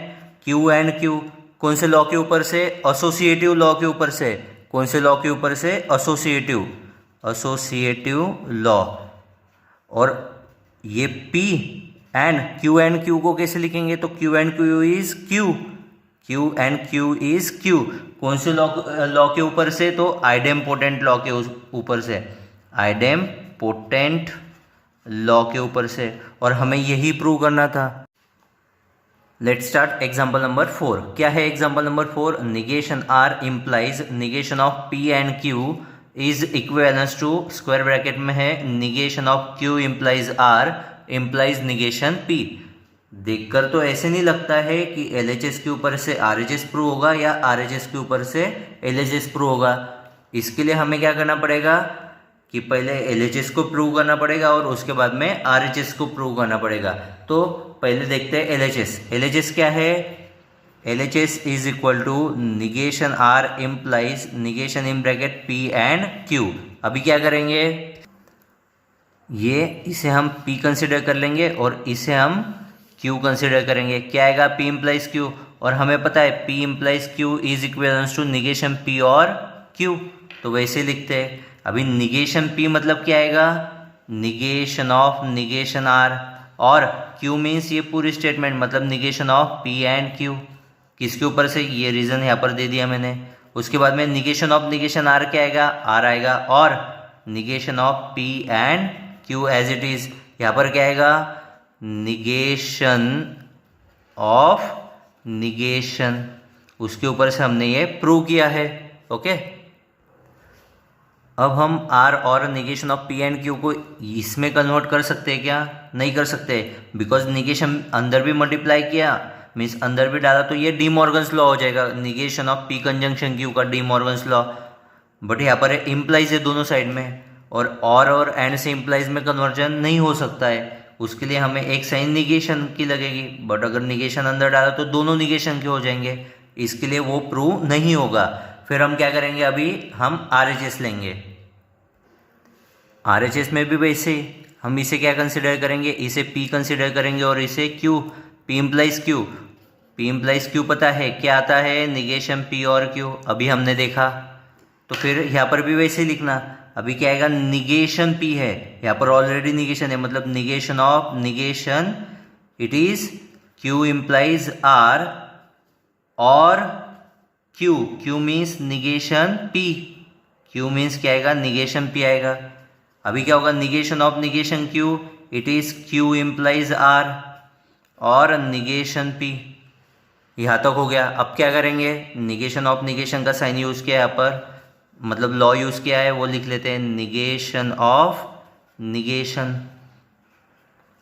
Q। कौन से लॉ के ऊपर से, एसोसिएटिव लॉ के ऊपर से। कौन से लॉ के ऊपर से, एसोसिएटिव लॉ। और ये P एंड Q को कैसे लिखेंगे, तो Q and Q is Q। कौन से लॉ के ऊपर से, तो आइडेम्पोटेंट लॉ के ऊपर से, आइडेम्पोटेंट लॉ के ऊपर से, और हमें यही प्रूव करना था। Let's start example number 4। क्या है example number 4, negation R implies negation of P and Q is equivalence to, square bracket में है, negation of Q implies R implies negation P। देखकर तो ऐसे नहीं लगता है कि LHS के ऊपर से RHS प्रूव होगा या RHS के ऊपर से LHS प्रूव होगा। इसके लिए हमें क्या करना पड़ेगा कि पहले LHS को प्रूव करना पड़ेगा और उसके बाद में RHS को प्रूव करना पड़ेगा। तो पहले देखते हैं LHS। LHS क्या है, LHS is equal to negation R implies negation in bracket P and Q। अभी क्या करेंगे, ये इसे हम P कंसिडर कर लेंगे और इसे हम Q कंसिडर करेंगे। क्या आएगा, P इम्प्लाइज Q, और हमें पता है P implies Q is equivalence to negation P और Q, तो वैसे लिखते हैं। अभी निगेशन P मतलब क्या आएगा, निगेशन ऑफ निगेशन R, और Q मीन्स ये पूरी स्टेटमेंट मतलब negation of P and Q। किसके ऊपर से, ये रीजन यहाँ पर दे दिया मैंने। उसके बाद में निगेशन ऑफ निगेशन R क्या आएगा, R आएगा, और negation of P and Q as it is. यहाँ पर क्या आएगा, निगेशन ऑफ निगेशन, उसके ऊपर से हमने ये प्रूव किया है। ओके, अब हम R और negation of P and Q को इसमें कन्वर्ट कर सकते हैं क्या, नहीं कर सकते, बिकॉज निगेशन अंदर भी मल्टीप्लाई किया मीन्स अंदर भी डाला तो ये डी मॉर्गन्स लॉ हो जाएगा, negation of P conjunction Q का डी मॉर्गन्स लॉ। बट यहाँ पर इम्प्लाइज है दोनों साइड में, और एंड से इम्प्लाइज में कन्वर्जन नहीं हो सकता है, उसके लिए हमें एक साइन निगेशन की लगेगी। बट अगर निगेशन अंदर डाला तो दोनों निगेशन के हो जाएंगे, इसके लिए वो प्रूव नहीं होगा। फिर हम क्या करेंगे, अभी हम RHS लेंगे। RHS में भी वैसे हम इसे क्या कंसिडर करेंगे, इसे P कंसिडर करेंगे और इसे Q, P implies Q, P implies Q पता है क्या आता है, निगेशन P और Q अभी हमने देखा। तो फिर यहाँ पर भी वैसे ही लिखना, अभी क्या आएगा, निगेशन P है, यहाँ पर ऑलरेडी निगेशन है, मतलब negation of negation it is Q implies R और Q means negation P, Q means क्या आएगा, निगेशन P आएगा। अभी क्या होगा, negation of negation Q it is Q implies R और निगेशन P। यहाँ तक हो गया। अब क्या करेंगे, निगेशन ऑफ निगेशन का साइन यूज किया है यहाँ पर, मतलब लॉ यूज किया है, वो लिख लेते हैं निगेशन ऑफ निगेशन।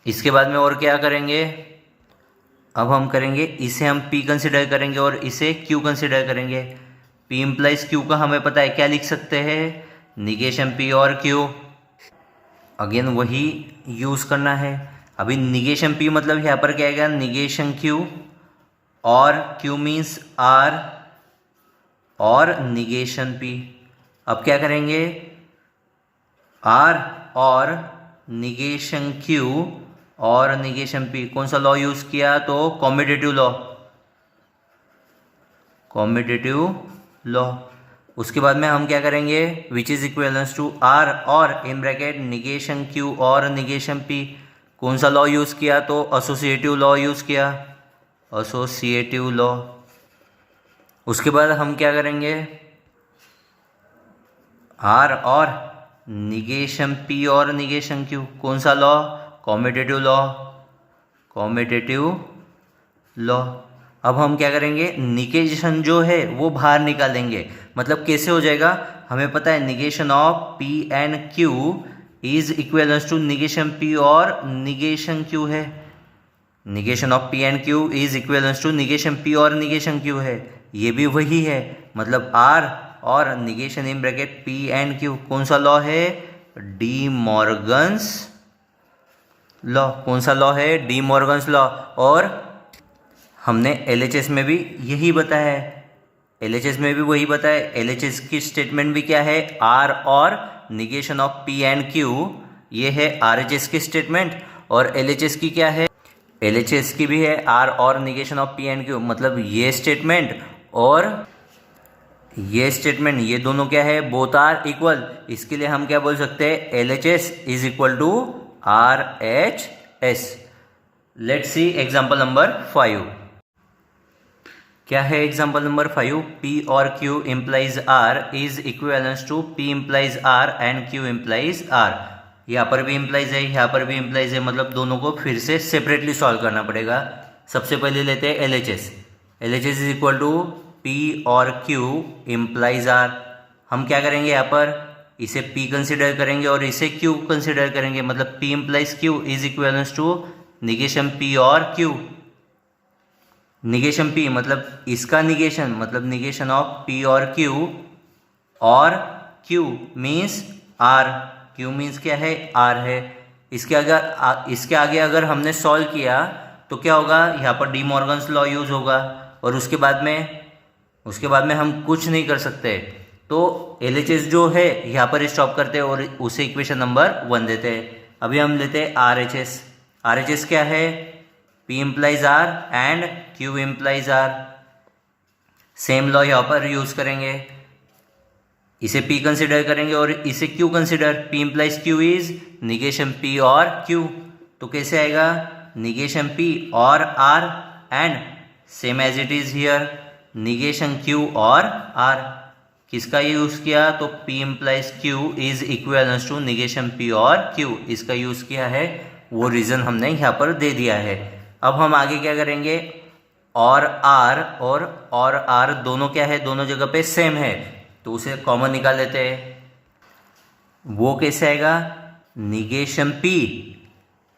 इसके बाद में और क्या करेंगे, अब हम करेंगे इसे हम P कंसिडर करेंगे और इसे Q कंसिडर करेंगे। P इम्प्लाइज Q का हमें पता है, क्या लिख सकते हैं, निगेशन P और Q, अगेन वही यूज करना है। अभी निगेशन P मतलब यहाँ पर क्या आएगा, negation Q or Q means R और निगेशन P। अब क्या करेंगे, R और निगेशन Q और निगेशन P, कौन सा लॉ यूज किया, तो कॉम्यूटेटिव लॉ, कॉम्यूटेटिव लॉ। उसके बाद में हम क्या करेंगे, which is equivalence to R और इन ब्रैकेट निगेशन Q और निगेशन P, कौन सा लॉ यूज किया, तो एसोसिएटिव लॉ यूज किया, एसोसिएटिव लॉ। उसके बाद हम क्या करेंगे, R और निगेशन P और निगेशन Q, कौन सा law, commutative law, commutative law. अब हम क्या करेंगे, निगेशन जो है वो बाहर निकालेंगे, मतलब कैसे हो जाएगा, हमें पता है negation of P and Q is equivalence to negation P और निगेशन Q है, negation of P and Q is equivalence to negation P और निगेशन Q है, ये भी वही है, मतलब R और negation in bracket P and Q, कौन सा लॉ है, डी मॉर्गन्स लॉ, कौन सा लॉ है, डी मॉर्गन्स लॉ। और हमने LHS में भी यही बताया है, LHS में भी वही बताया, LHS की स्टेटमेंट भी क्या है, R और negation of P and Q, ये है RHS की स्टेटमेंट, और LHS की क्या है, LHS की भी है R और negation of P and Q, मतलब ये स्टेटमेंट और ये स्टेटमेंट, ये दोनों क्या है, बोथ आर इक्वल। इसके लिए हम क्या बोल सकते हैं, LHS is equal to RHS। Let's see example number 5। क्या है एग्जाम्पल नंबर 5, P और Q implies R is equivalence to P implies R and Q implies R। यहाँ पर भी इम्प्लाइज है, यहाँ पर भी इम्प्लाइज है, मतलब दोनों को फिर से सेपरेटली सॉल्व करना पड़ेगा। सबसे पहले लेते हैं LHS, LHS is equal to P और Q इम्प्लाइज R। हम क्या करेंगे, यहाँ पर इसे P कंसिडर करेंगे और इसे Q कंसिडर करेंगे, मतलब P implies Q is equivalence to negation P और Q। निगेशन P मतलब इसका निगेशन, मतलब निगेशन ऑफ P और Q means R, Q means क्या है, R है। इसके आगे अगर हमने सॉल्व किया तो क्या होगा, यहाँ पर डी मॉर्गन्स लॉ यूज होगा, और उसके बाद में हम कुछ नहीं कर सकते। तो LHS जो है यहाँ पर स्टॉप करते हैं और उसे इक्वेशन नंबर 1 देते हैं। अभी हम लेते हैं RHS। RHS क्या है, P implies R and Q implies R। Same law यहाँ पर यूज करेंगे, इसे P कंसिडर करेंगे और इसे Q consider. P implies Q is negation P और Q, तो कैसे आएगा, निगेशन P और R and same as it is here negation Q और R। किसका यूज किया, तो P implies Q is equivalence to negation P और Q, इसका यूज किया है, वो रीजन हमने यहाँ पर दे दिया है। अब हम आगे क्या करेंगे, और R दोनों क्या है, दोनों जगह पे सेम है, तो उसे कॉमन निकाल लेते हैं। वो कैसे आएगा, negation P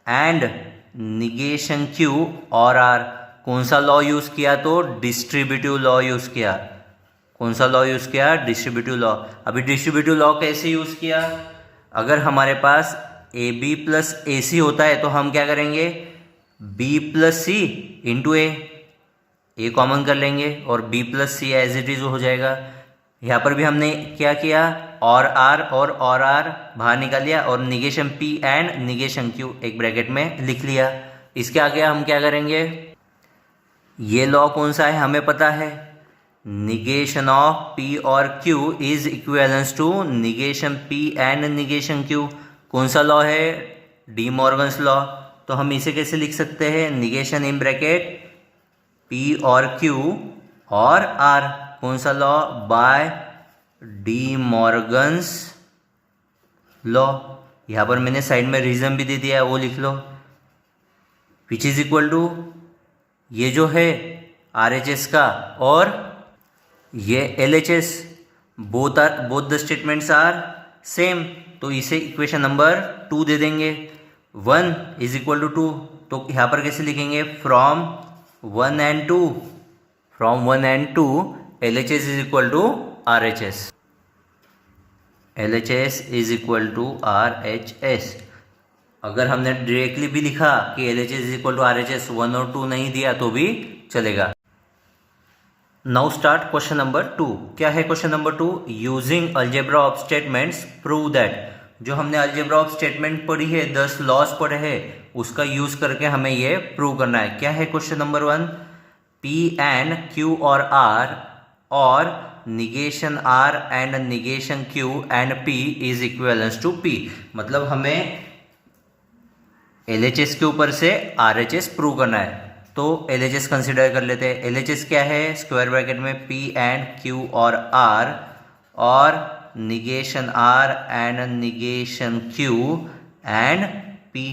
and negation Q और R। कौन सा लॉ यूज किया, तो डिस्ट्रीब्यूटिव लॉ यूज किया। कौन सा लॉ यूज किया, डिस्ट्रीब्यूटिव लॉ। अभी डिस्ट्रीब्यूटिव लॉ कैसे यूज किया, अगर हमारे पास AB प्लस AC होता है तो हम क्या करेंगे, B plus C into A common कर लेंगे और B plus C as it is हो जाएगा। यहाँ पर भी हमने क्या किया, और आर बाहर निकाल लिया और negation P and negation Q एक ब्रैकेट में लिख लिया। इसके आगे हम क्या करेंगे, ये लॉ कौन सा है हमें पता है, निगेशन ऑफ पी और Q is equivalence to negation P and negation Q. कौन सा लॉ है, डी मॉर्गन्स लॉ। तो हम इसे कैसे लिख सकते हैं, निगेशन इन ब्रैकेट पी और क्यू और आर, कौन सा law, by De Morgan's law. यहां पर मैंने साइड में रीजन भी दे दिया है, वो लिख लो, विच इज इक्वल टू ये जो है RHS का और ये LHS, both the statements are same, तो इसे इक्वेशन नंबर 2 दे देंगे। 1 इज इक्वल टू 2, तो यहाँ पर कैसे लिखेंगे, from 1 and 2 LHS is equal to RHS, LHS is equal to RHS। अगर हमने डायरेक्टली भी लिखा कि LHS is equal to RHS, 1 और 2 नहीं दिया तो भी चलेगा। Now start question number 2। क्या है question number 2, using algebra of statements prove that. जो हमने अलजेब्रा ऑफ स्टेटमेंट पढ़ी है, 10 लॉज पढ़े हैं, उसका यूज करके हमें ये प्रूव करना है। क्या है question number 1, P and Q और R और negation R and negation Q and P is equivalence to P। मतलब हमें LHS के ऊपर से RHS प्रूव करना है, तो LHS कंसिडर कर लेते हैं। LHS क्या है, स्क्वायर ब्रैकेट में P एंड Q और R और negation R and negation Q and P।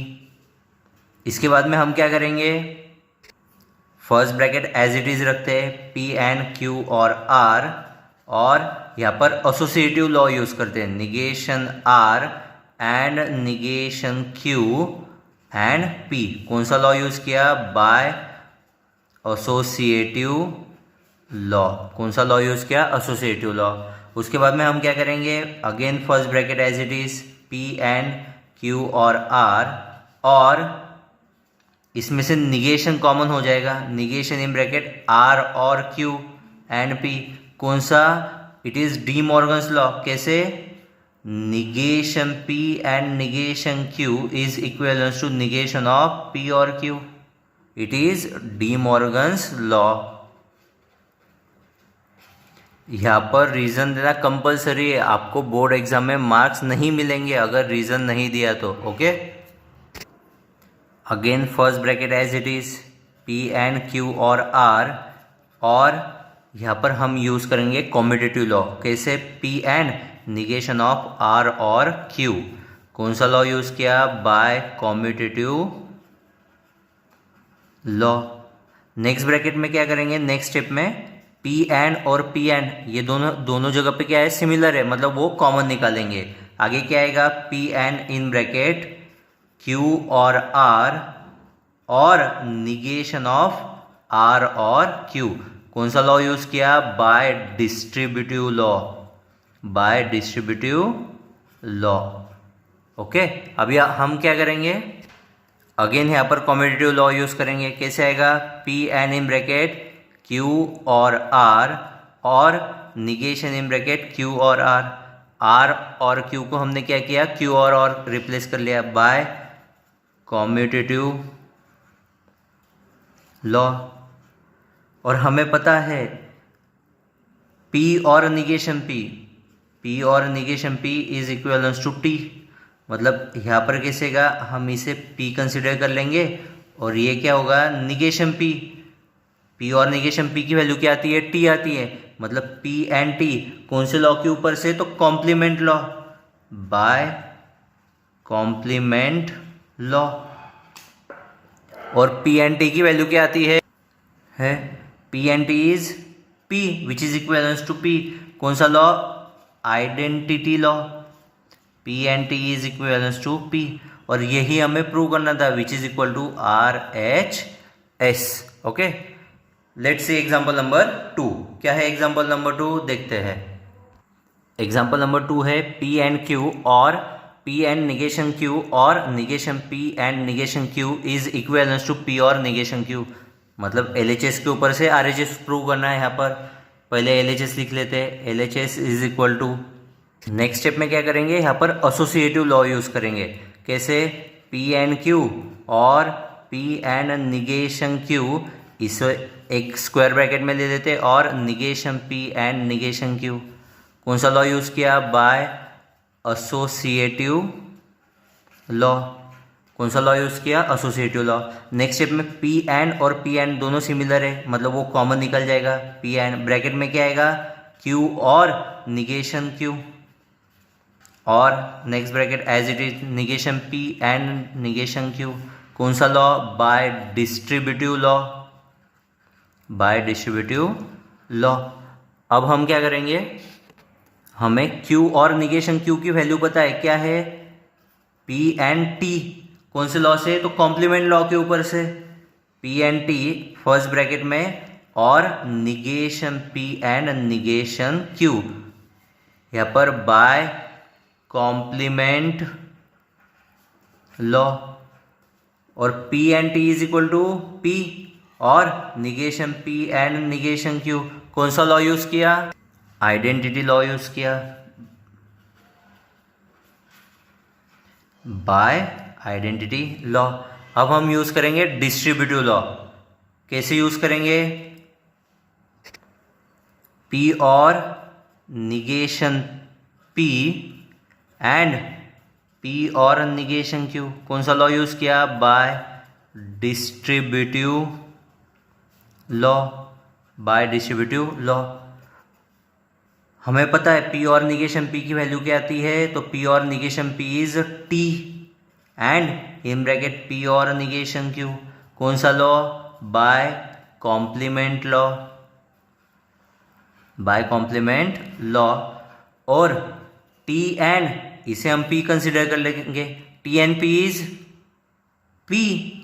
इसके बाद में हम क्या करेंगे, first bracket as it is रखते हैं, P एंड Q और R, और यहाँ पर एसोसिएटिव लॉ यूज करते हैं, negation R and negation Q and P। कौन सा लॉ यूज किया, बाय एसोसिएटिव लॉ। कौन सा लॉ यूज किया, एसोसिएटिव लॉ। उसके बाद में हम क्या करेंगे, again first bracket as it is, P and Q और R, और इसमें से निगेशन कॉमन हो जाएगा, निगेशन इन ब्रैकेट R और Q एंड P। कौन सा, it is De Morgan's law. कैसे, negation P and negation Q is equivalence to negation of P और Q। It is De Morgan's law. यहाँ पर reason देना कंपलसरी है, आपको बोर्ड एग्जाम में मार्क्स नहीं मिलेंगे अगर रीजन नहीं दिया तो। Okay, again first bracket as it is, P and Q और R, और यहाँ पर हम यूज करेंगे कॉम्यूटेटिव लॉ। कैसे, P and negation of R और Q। कौन सा लॉ यूज किया, by commutative law. Next bracket में क्या करेंगे, नेक्स्ट स्टेप में P एंड और P एंड, ये दोनों जगह पे क्या है, सिमिलर है, मतलब वो कॉमन निकालेंगे। आगे क्या आएगा, P and in bracket Q और R और निगेशन ऑफ R और Q। कौन सा लॉ यूज किया, bye distributive law, by distributive law. Okay, अभी हम क्या करेंगे, अगेन यहाँ पर कॉम्यूटेटिव लॉ यूज करेंगे। कैसे आएगा, P and in bracket Q और R और निगेशन इन ब्रैकेट Q और R और Q को हमने क्या किया, Q और रिप्लेस कर लिया बाय कॉम्यूटेटिव लॉ। और हमें पता है P और negation P is equivalence to T। मतलब यहाँ पर कैसेगा, हम इसे P कंसिडर कर लेंगे और ये क्या होगा, निगेशन P और निगेशन P की वैल्यू क्या आती है, T आती है। मतलब P एंड T कौन से लॉ के ऊपर से, तो complement law, by complement law. और P एंड T की वैल्यू क्या आती है P and T is P which is equivalence to P। कौन सा law, identity law, P and T is equivalence to P। और यही हमें प्रूव करना था, which is equal to RHS। Okay, let's see example number 2। क्या है example number 2, देखते हैं। एग्जांपल नंबर 2 है P एंड Q और P एंड निगेशन Q और negation P and negation Q is equivalence to P और निगेशन Q। मतलब LHS के ऊपर से RHS प्रूव करना है। यहाँ पर पहले LHS लिख लेते हैं। LHS is equal to next step में क्या करेंगे, यहाँ पर एसोसिएटिव लॉ यूज़ करेंगे। कैसे, पी एंड क्यू और पी एंड निगेशन क्यू, इसे एक स्क्वायर ब्रैकेट में ले देते और negation P and negation Q. कौन सा लॉ यूज़ किया, बाय एसोसिएटिव लॉ। कौन सा लॉ यूज़ किया, एसोसिएटिव लॉ। नेक्स्ट स्टेप में पी एंड और पी एंड दोनों सिमिलर है, मतलब वो कॉमन निकल जाएगा। पी एंड ब्रैकेट में क्या आएगा, क्यू और निगेशन क्यू, और next bracket as it is negation P and negation Q. कौन सा law, by distributive law, by distributive law. अब हम क्या करेंगे, हमें क्यू और निगेशन क्यू की वैल्यू पता है, क्या है, पी एंड टी। कौन से लॉ से, तो कॉम्प्लीमेंट लॉ के ऊपर से, P and T first bracket में और negation P and negation Q, यहाँ पर बाय कॉम्प्लीमेंट लॉ। और P and T is equal to P और negation P and negation Q. कौन सा लॉ यूज किया, आइडेंटिटी लॉ यूज किया, बाय आइडेंटिटी लॉ। अब हम यूज करेंगे डिस्ट्रीब्यूटिव लॉ। कैसे यूज करेंगे, पी और निगेशन पी एंड पी और निगेशन क्यू। कौन सा लॉ यूज किया, bye distributive law, by distributive law. हमें पता है पी और निगेशन पी की वैल्यू क्या आती है, तो पी और negation P is T and in bracket P और निगेशन क्यू। कौन सा law, by complement law, by complement law. और टी एंड, इसे हम पी कंसिडर कर लेंगे, T and P is P.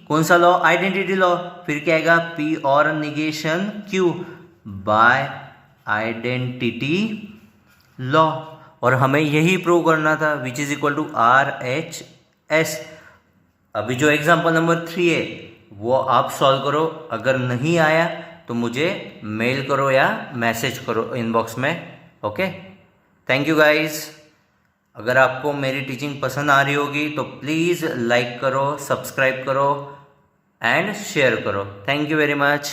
कौन सा लॉ, आइडेंटिटी लॉ। फिर क्या आएगा, पी और negation Q, by identity law. और हमें यही प्रूव करना था, which is equal to R H S. अभी जो एग्जाम्पल नंबर 3 है वो आप सॉल्व करो। अगर नहीं आया तो मुझे मेल करो या मैसेज करो इनबॉक्स में। Okay, thank you guys. अगर आपको मेरी टीचिंग पसंद आ रही होगी तो प्लीज़ लाइक करो, सब्सक्राइब करो एंड शेयर करो। Thank you very much.